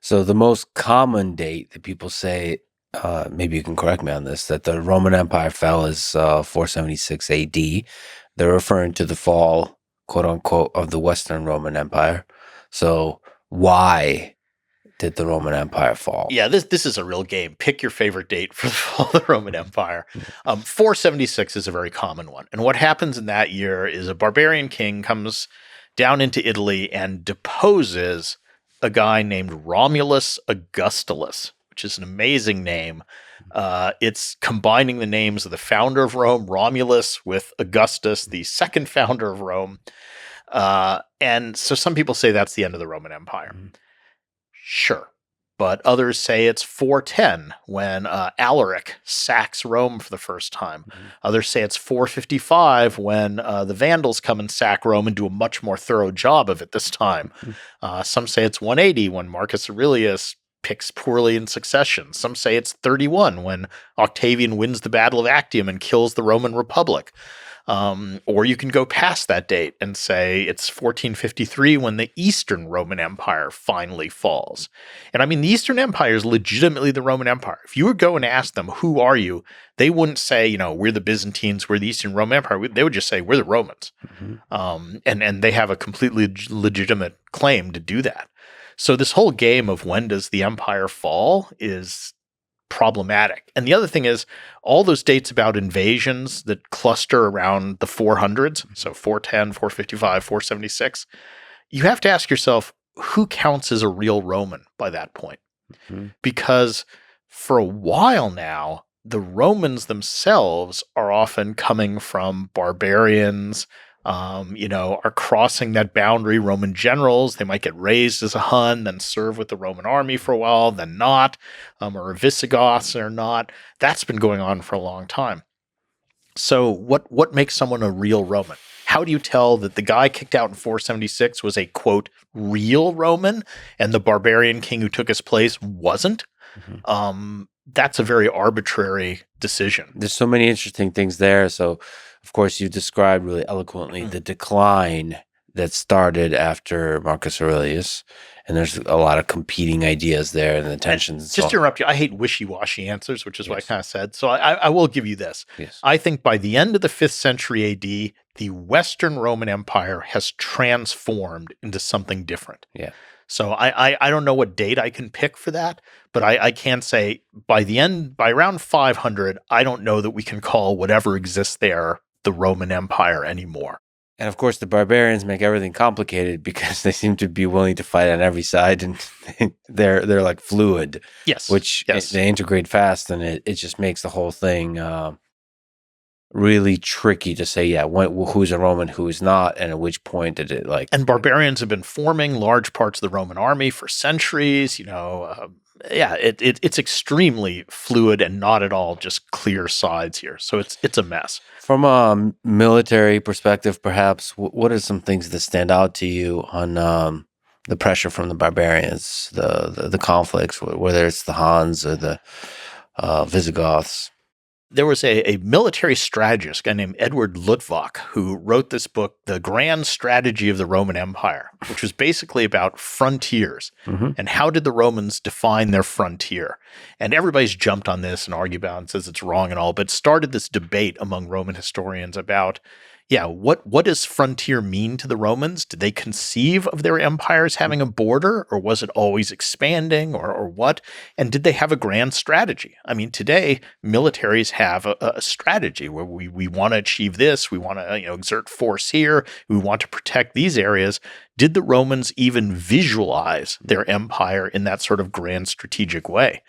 So the most common date that people say, maybe you can correct me on this, that the Roman Empire fell is 476 AD. They're referring to the fall, quote unquote, of the Western Roman Empire. So why did the Roman Empire fall? Yeah, this is a real game. Pick your favorite date for the fall of the Roman Empire. 476 is a very common one. And what happens in that year is a barbarian king comes down into Italy and deposes a guy named Romulus Augustulus, which is an amazing name. It's combining the names of the founder of Rome, Romulus, with Augustus, the second founder of Rome. And so some people say that's the end of the Roman Empire. Sure. But others say it's 410 when Alaric sacks Rome for the first time. Others say it's 455 when the Vandals come and sack Rome and do a much more thorough job of it this time. Some say it's 180 when Marcus Aurelius picks poorly in succession. Some say it's 31 when Octavian wins the Battle of Actium and kills the Roman Republic. Or you can go past that date and say it's 1453 when the Eastern Roman Empire finally falls. And I mean, the Eastern Empire is legitimately the Roman Empire. If you were going to ask them, who are you? They wouldn't say, we're the Byzantines, we're the Eastern Roman Empire. They would just say, we're the Romans. And they have a completely legitimate claim to do that. So this whole game of when does the empire fall is problematic. And the other thing is all those dates about invasions that cluster around the 400s, so 410, 455, 476, you have to ask yourself, who counts as a real Roman by that point? Because for a while now, the Romans themselves are often coming from barbarians, are crossing that boundary. Roman generals, they might get raised as a Hun, then serve with the Roman army for a while, then not, or Visigoths or not. That's been going on for a long time. So what makes someone a real Roman? How do you tell that the guy kicked out in 476 was a, quote, real Roman and the barbarian king who took his place wasn't? That's a very arbitrary decision. There's so many interesting things there. So, of course, you described really eloquently the decline that started after Marcus Aurelius. And there's a lot of competing ideas there and the tensions. Just to interrupt you, I hate wishy-washy answers, which is what I kind of said. So I will give you this. Yes. I think by the end of the 5th century AD, the Western Roman Empire has transformed into something different. Yeah. So I don't know what date I can pick for that, but I can say by around 500, I don't know that we can call whatever exists there the Roman Empire anymore. And of course, the barbarians make everything complicated because they seem to be willing to fight on every side, and they're like fluid. Yes, which they integrate fast, and it just makes the whole thing really tricky to say, who's a Roman, who is not, and at which point did it like. And barbarians have been forming large parts of the Roman army for centuries. It's extremely fluid and not at all just clear sides here. So it's a mess. From a military perspective, perhaps, what are some things that stand out to you on the pressure from the barbarians, the conflicts, whether it's the Huns or the Visigoths? There was a military strategist, a guy named Edward Luttwak, who wrote this book, The Grand Strategy of the Roman Empire, which was basically about frontiers and how did the Romans define their frontier. And everybody's jumped on this and argued about it and says it's wrong and all, but started this debate among Roman historians about, what does frontier mean to the Romans? Did they conceive of their empires having a border, or was it always expanding, or what? And did they have a grand strategy? I mean, today, militaries have a strategy where we want to achieve this, we want to exert force here, we want to protect these areas. Did the Romans even visualize their empire in that sort of grand strategic way?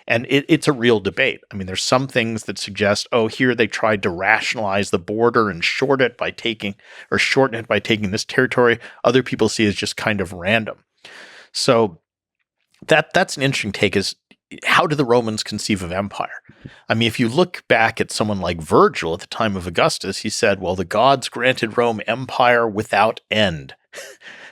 And it's a real debate. I mean, there's some things that suggest, here they tried to rationalize the border and shorten it by taking this territory. Other people see it as just kind of random. So that's an interesting take, is how did the Romans conceive of empire? I mean, if you look back at someone like Virgil at the time of Augustus, he said, well, the gods granted Rome empire without end.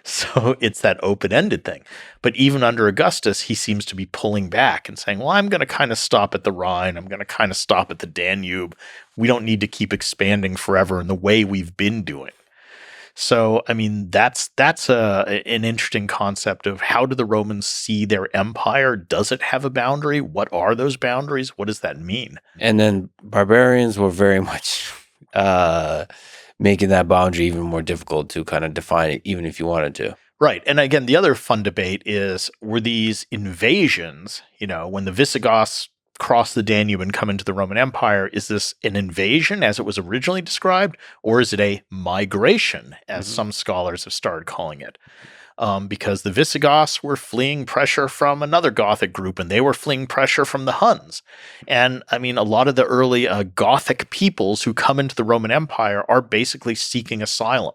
So it's that open-ended thing. But even under Augustus, he seems to be pulling back and saying, well, I'm going to kind of stop at the Rhine. I'm going to kind of stop at the Danube. We don't need to keep expanding forever in the way we've been doing. So, I mean, that's an interesting concept of how do the Romans see their empire? Does it have a boundary? What are those boundaries? What does that mean? And then barbarians were very much making that boundary even more difficult to kind of define it, even if you wanted to. Right. And again, the other fun debate is, were these invasions, when the Visigoths cross the Danube and come into the Roman Empire, is this an invasion as it was originally described, or is it a migration, as some scholars have started calling it? Because the Visigoths were fleeing pressure from another Gothic group, and they were fleeing pressure from the Huns. And I mean, a lot of the early Gothic peoples who come into the Roman Empire are basically seeking asylum.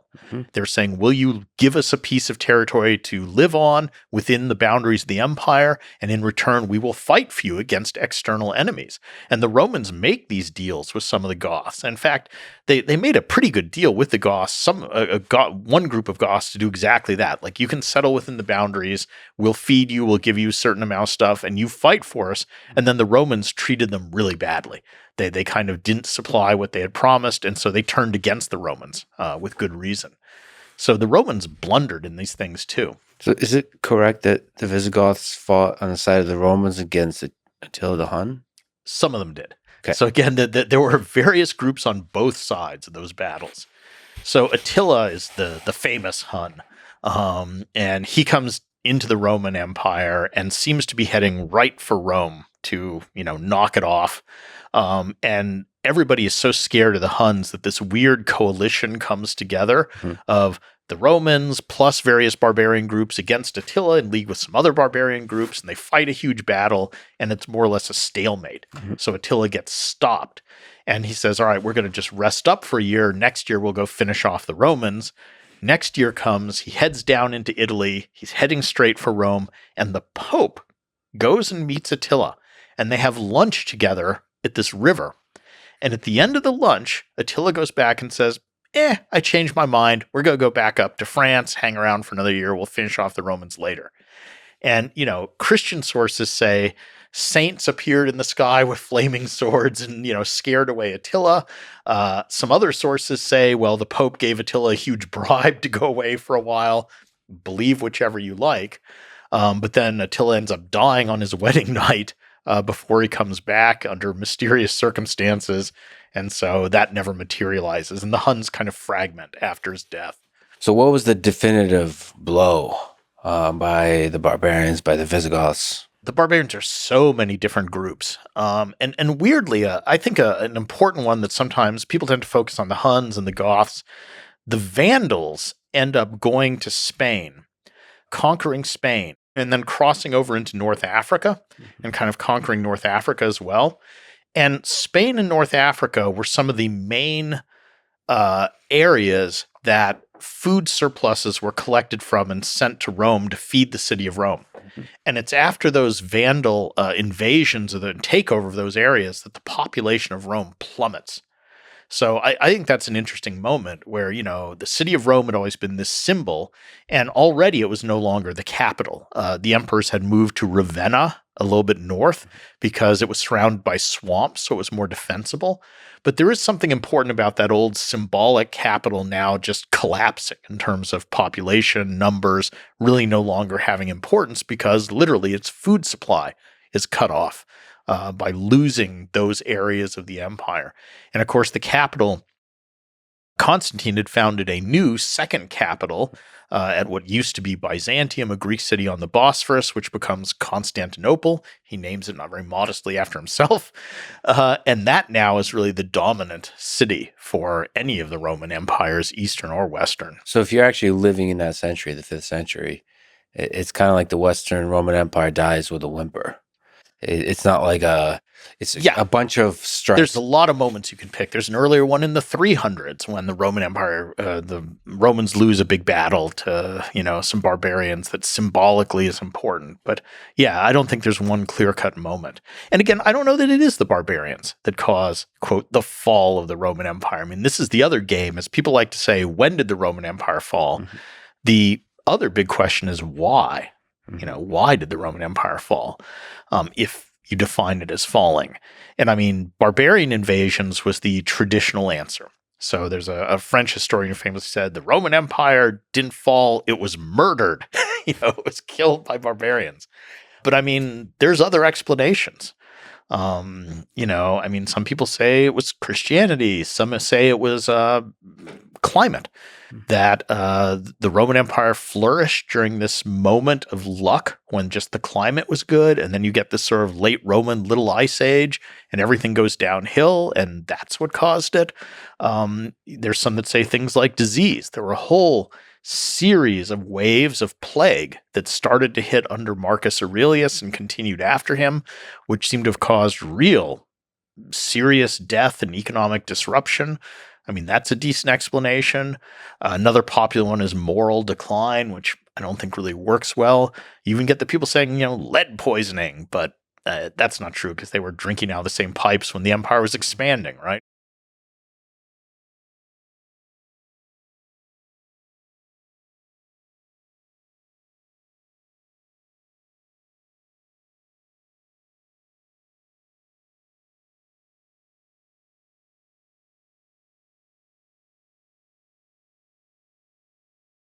They're saying, will you give us a piece of territory to live on within the boundaries of the empire? And in return, we will fight for you against external enemies. And the Romans make these deals with some of the Goths. In fact, they made a pretty good deal with the Goths, one group of Goths to do exactly that. Like, you can settle within the boundaries, we'll feed you, we'll give you a certain amount of stuff, and you fight for us. And then the Romans treated them really badly. They kind of didn't supply what they had promised, and so they turned against the Romans with good reason. So the Romans blundered in these things too. So is it correct that the Visigoths fought on the side of the Romans against Attila the Hun? Some of them did. Okay. So again, there were various groups on both sides of those battles. So Attila is the famous Hun, and he comes into the Roman Empire and seems to be heading right for Rome to knock it off. And everybody is so scared of the Huns that this weird coalition comes together of the Romans plus various barbarian groups against Attila in league with some other barbarian groups, and they fight a huge battle, and it's more or less a stalemate. So Attila gets stopped, and he says, all right, we're going to just rest up for a year. Next year, we'll go finish off the Romans. Next year comes, he heads down into Italy. He's heading straight for Rome, and the Pope goes and meets Attila, and they have lunch together at this river. And at the end of the lunch, Attila goes back and says, I changed my mind. We're going to go back up to France, hang around for another year. We'll finish off the Romans later. And, Christian sources say saints appeared in the sky with flaming swords and, scared away Attila. Some other sources say, well, the Pope gave Attila a huge bribe to go away for a while. Believe whichever you like. But then Attila ends up dying on his wedding night before he comes back under mysterious circumstances. And so that never materializes. And the Huns kind of fragment after his death. So what was the definitive blow by the barbarians, by the Visigoths? The barbarians are so many different groups. And weirdly, I think an important one that sometimes people tend to focus on the Huns and the Goths. The Vandals end up going to Spain, conquering Spain, and then crossing over into North Africa and kind of conquering North Africa as well. And Spain and North Africa were some of the main areas that food surpluses were collected from and sent to Rome to feed the city of Rome. And it's after those Vandal invasions or the takeover of those areas that the population of Rome plummets. So I think that's an interesting moment where, the city of Rome had always been this symbol, and already it was no longer the capital. The emperors had moved to Ravenna, a little bit north, because it was surrounded by swamps, so it was more defensible. But there is something important about that old symbolic capital now just collapsing in terms of population, numbers, really no longer having importance because literally its food supply is cut off by losing those areas of the empire. And of course, the capital, Constantine had founded a new second capital at what used to be Byzantium, a Greek city on the Bosphorus, which becomes Constantinople. He names it not very modestly after himself. And that now is really the dominant city for any of the Roman empires, Eastern or Western. So if you're actually living in that century, the 5th century, it's kind of like the Western Roman Empire dies with a whimper. It's not like a bunch of strife. There's a lot of moments you can pick. There's an earlier one in the 300s when the Roman Empire, the Romans lose a big battle to, some barbarians that symbolically is important. But yeah, I don't think there's one clear-cut moment. And again, I don't know that it is the barbarians that cause, quote, the fall of the Roman Empire. I mean, this is the other game, as people like to say, when did the Roman Empire fall? The other big question is why? Why did the Roman Empire fall? If you define it as falling. And I mean, barbarian invasions was the traditional answer. So there's a French historian who famously said the Roman Empire didn't fall, it was murdered. It was killed by barbarians. But I mean, there's other explanations. Some people say it was Christianity. Some say it was climate, that the Roman Empire flourished during this moment of luck when just the climate was good. And then you get this sort of late Roman little ice age and everything goes downhill. And that's what caused it. There's some that say things like disease. There were a whole series of waves of plague that started to hit under Marcus Aurelius and continued after him, which seemed to have caused real serious death and economic disruption. I mean, that's a decent explanation. Another popular one is moral decline, which I don't think really works well. You even get the people saying, lead poisoning, but that's not true because they were drinking out of the same pipes when the empire was expanding, right?